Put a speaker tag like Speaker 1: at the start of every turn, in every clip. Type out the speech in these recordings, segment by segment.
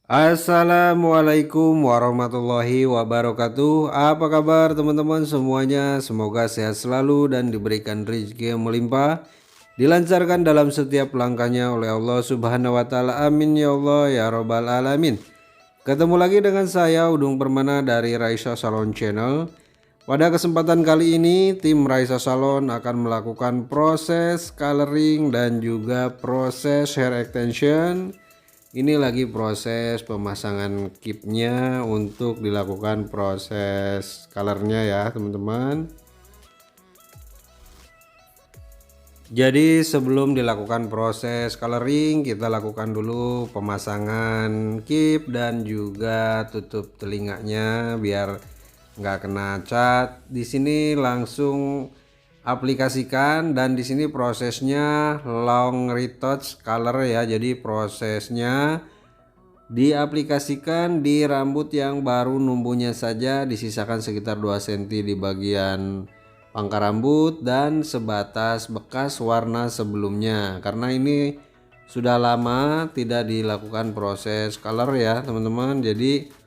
Speaker 1: Assalamualaikum warahmatullahi wabarakatuh. Apa kabar teman-teman semuanya? Semoga sehat selalu dan diberikan rezeki yang melimpah, dilancarkan dalam setiap langkahnya oleh Allah Subhanahu wa taala. Amin ya Allah ya rabbal alamin. Ketemu lagi dengan saya Udung Permana dari Raisa Salon Channel. Pada kesempatan kali ini tim Raisa Salon akan melakukan proses coloring dan juga proses hair extension. Ini lagi proses pemasangan kipnya untuk dilakukan proses colornya ya teman-teman. Jadi sebelum dilakukan proses coloring, kita lakukan dulu pemasangan kip dan juga tutup telinganya biar nggak kena cat. Di sini langsung aplikasikan, dan di sini prosesnya long retouch color ya. Jadi prosesnya diaplikasikan di rambut yang baru numbuhnya saja, disisakan sekitar 2 cm di bagian pangkal rambut dan sebatas bekas warna sebelumnya, karena ini sudah lama tidak dilakukan proses color ya teman-teman. Jadi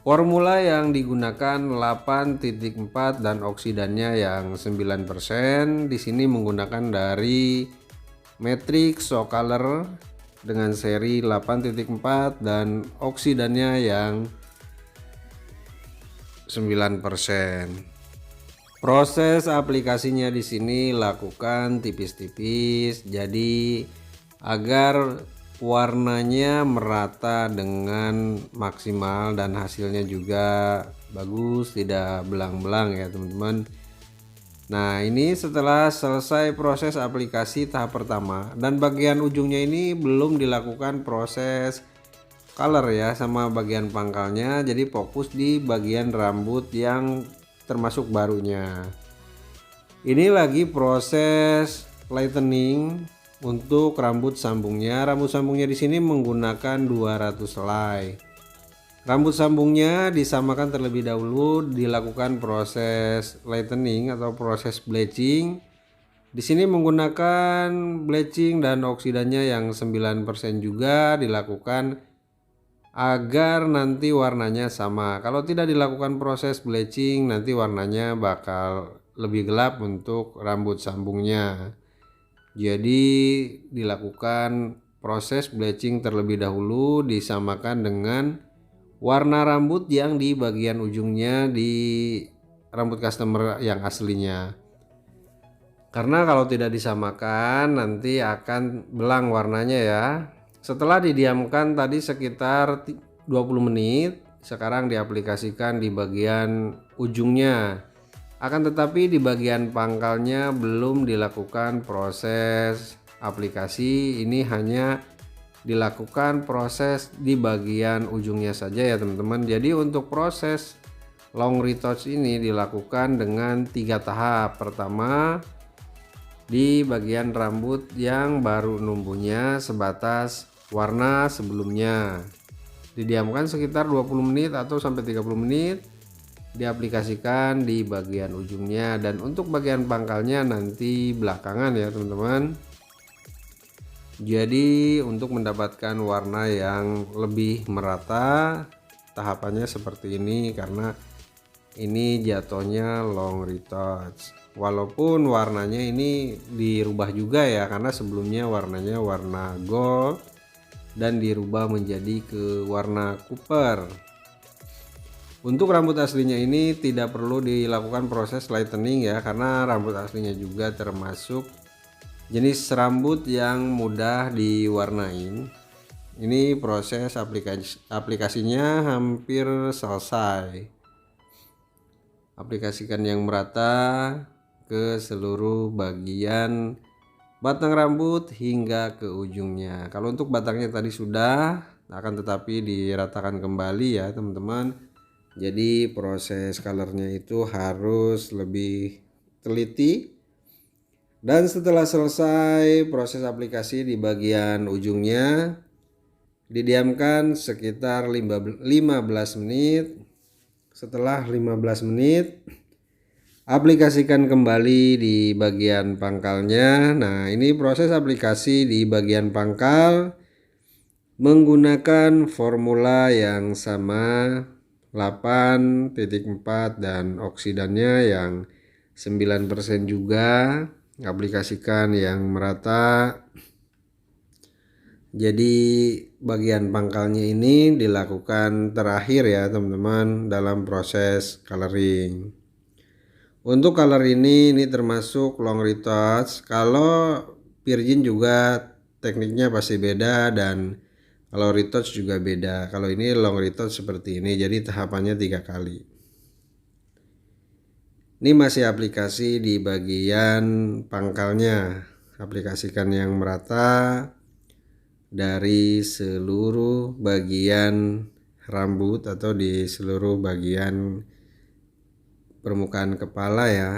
Speaker 1: formula yang digunakan 8.4 dan oksidannya yang 9%. Di sini menggunakan dari Matrix So Color dengan seri 8.4 dan oksidannya yang 9%. Proses aplikasinya di sini lakukan tipis-tipis, jadi agar warnanya merata dengan maksimal dan hasilnya juga bagus, tidak belang-belang ya teman-teman. Nah, ini setelah selesai proses aplikasi tahap pertama, dan bagian ujungnya ini belum dilakukan proses color ya sama bagian pangkalnya, jadi fokus di bagian rambut yang termasuk barunya. Ini lagi proses lightening untuk rambut sambungnya. Rambut sambungnya di sini menggunakan 200 helai. Rambut sambungnya disamakan terlebih dahulu, dilakukan proses lightening atau proses bleaching. Di sini menggunakan bleaching dan oksidannya yang 9% juga dilakukan agar nanti warnanya sama. Kalau tidak dilakukan proses bleaching, nanti warnanya bakal lebih gelap untuk rambut sambungnya. Jadi dilakukan proses bleaching terlebih dahulu, disamakan dengan warna rambut yang di bagian ujungnya di rambut customer yang aslinya. Karena kalau tidak disamakan nanti akan belang warnanya ya. Setelah didiamkan tadi sekitar 20 menit, sekarang diaplikasikan di bagian ujungnya. Akan tetapi di bagian pangkalnya belum dilakukan proses aplikasi, ini hanya dilakukan proses di bagian ujungnya saja ya teman-teman. Jadi untuk proses long retouch ini dilakukan dengan 3 tahap. Pertama, di bagian rambut yang baru numbuhnya sebatas warna sebelumnya, didiamkan sekitar 20 menit atau sampai 30 menit, diaplikasikan di bagian ujungnya, dan untuk bagian pangkalnya nanti belakangan ya teman-teman. Jadi untuk mendapatkan warna yang lebih merata, tahapannya seperti ini, karena ini jatuhnya long retouch. Walaupun warnanya ini dirubah juga ya, karena sebelumnya warnanya warna gold dan dirubah menjadi ke warna copper. Untuk rambut aslinya ini tidak perlu dilakukan proses lightening ya, karena rambut aslinya juga termasuk jenis rambut yang mudah diwarnain. Ini proses aplikasinya hampir selesai. Aplikasikan yang merata ke seluruh bagian batang rambut hingga ke ujungnya. Kalau untuk batangnya tadi sudah, akan tetapi diratakan kembali ya teman-teman. Jadi proses colornya itu harus lebih teliti. Dan setelah selesai proses aplikasi di bagian ujungnya, didiamkan sekitar 15 menit. Setelah 15 menit, aplikasikan kembali di bagian pangkalnya. Nah, ini proses aplikasi di bagian pangkal. menggunakan formula yang sama 8.4 dan oksidannya yang 9% juga. Aplikasikan yang merata. Jadi bagian pangkalnya ini dilakukan terakhir ya teman-teman dalam proses coloring. Untuk color ini termasuk long retouch. Kalau virgin juga tekniknya pasti beda, dan kalau retouch juga beda. Kalau ini long retouch seperti ini, jadi tahapannya 3 kali. Ini masih aplikasi di bagian pangkalnya. Aplikasikan yang merata dari seluruh bagian rambut atau di seluruh bagian permukaan kepala ya.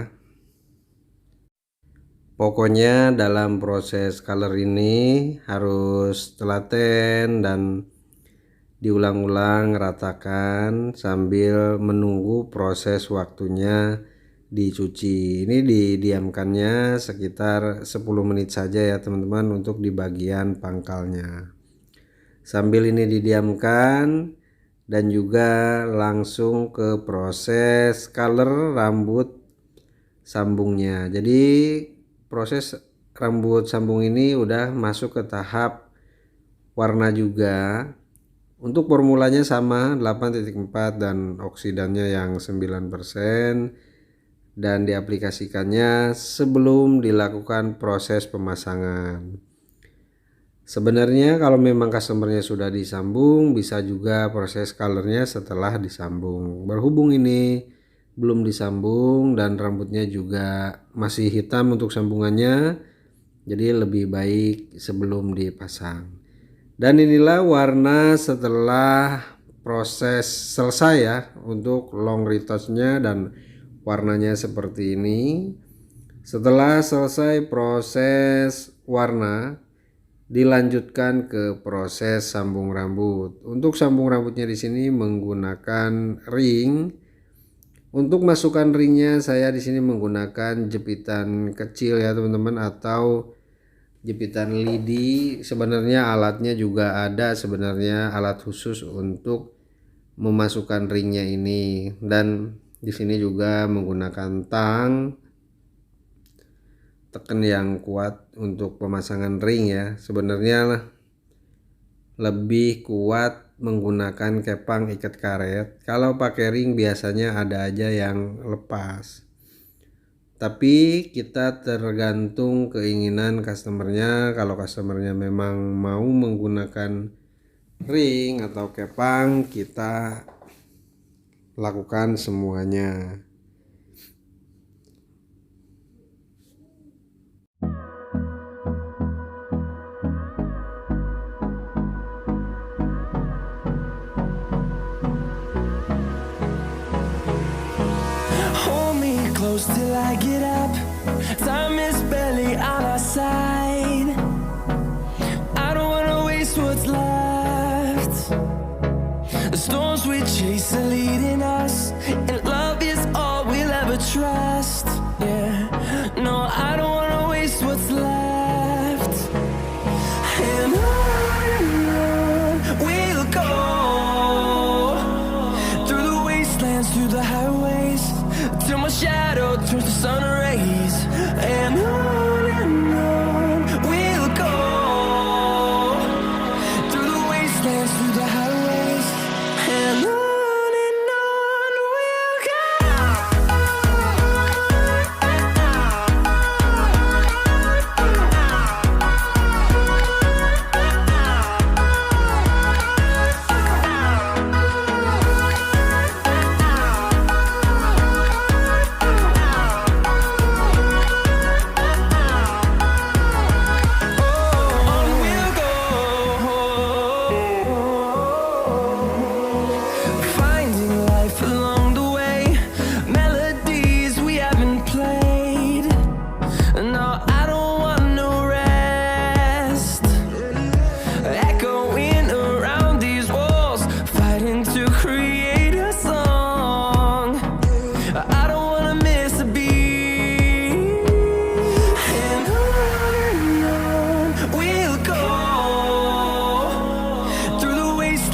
Speaker 1: Pokoknya dalam proses color ini harus telaten dan diulang-ulang, ratakan sambil menunggu proses waktunya dicuci. Ini didiamkannya sekitar 10 menit saja ya teman-teman untuk di bagian pangkalnya. Sambil ini didiamkan dan juga langsung ke proses color rambut sambungnya. Jadi proses rambut sambung ini udah masuk ke tahap warna juga. Untuk formulanya sama 8.4 dan oksidannya yang 9%, dan diaplikasikannya sebelum dilakukan proses pemasangan. Sebenarnya kalau memang customernya sudah disambung, bisa juga proses colornya setelah disambung. Berhubung ini belum disambung dan rambutnya juga masih hitam untuk sambungannya, jadi lebih baik sebelum dipasang. Dan inilah warna setelah proses selesai ya untuk long retouchnya, dan warnanya seperti ini. Setelah selesai proses warna, dilanjutkan ke proses sambung rambut. Untuk sambung rambutnya di sini menggunakan ring. Untuk masukkan ringnya saya di sini menggunakan jepitan kecil ya teman-teman, atau jepitan lidi. Sebenarnya alatnya juga ada, sebenarnya alat khusus untuk memasukkan ringnya ini. Dan di sini juga menggunakan tang, tekan yang kuat untuk pemasangan ring ya. Sebenarnya lebih kuat menggunakan kepang ikat karet. Kalau pakai ring biasanya ada aja yang lepas. Tapi kita tergantung keinginan customernya. Kalau customernya memang mau menggunakan ring atau kepang, kita lakukan semuanya.
Speaker 2: Hold me close till I get up. Time is barely on our side. I don't wanna waste what's left. The storms we chase are leading us, and love is all we'll ever trust. Yeah, no, I don't wanna waste what's left. And on we'll go, through the wastelands, through the highways, till my shadow turns to sun rays. And on we'll go, through the wastelands, through the highways, and on we'll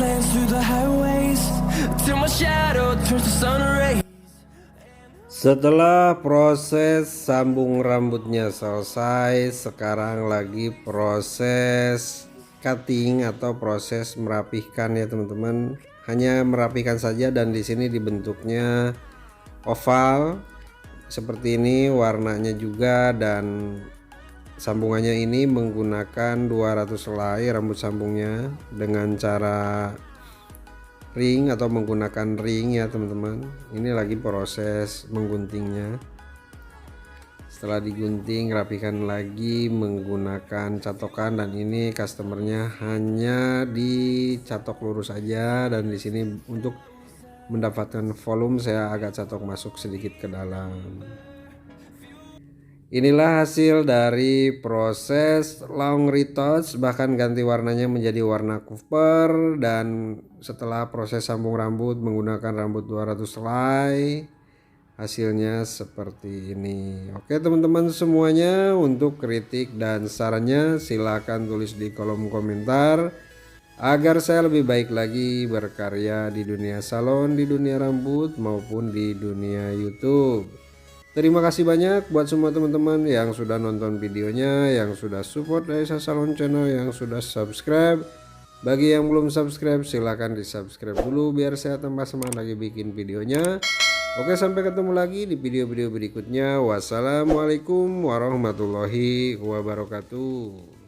Speaker 2: wastelands through the highways till my shadow turns to sun rays.
Speaker 1: Setelah proses sambung rambutnya selesai, sekarang lagi proses cutting atau proses merapihkan ya teman-teman. Hanya merapihkan saja, dan di sini dibentuknya oval seperti ini warnanya juga, dan sambungannya ini menggunakan 200 helai rambut sambungnya dengan cara ring atau menggunakan ring ya teman-teman. Ini lagi proses mengguntingnya. Setelah digunting, rapikan lagi menggunakan catokan, dan ini customernya hanya dicatok lurus aja, dan di sini untuk mendapatkan volume saya agak catok masuk sedikit ke dalam. Inilah hasil dari proses long retouch, bahkan ganti warnanya menjadi warna copper. Dan setelah proses sambung rambut menggunakan rambut 200 helai, hasilnya seperti ini. Oke teman-teman semuanya, untuk kritik dan sarannya silahkan tulis di kolom komentar agar saya lebih baik lagi berkarya di dunia salon, di dunia rambut maupun di dunia YouTube. Terima kasih banyak buat semua teman-teman yang sudah nonton videonya, yang sudah support Raisa Salon Channel, yang sudah subscribe. Bagi yang belum subscribe silahkan di subscribe dulu biar saya tambah semangat lagi bikin videonya. Oke, sampai ketemu lagi di video-video berikutnya. Wassalamualaikum warahmatullahi wabarakatuh.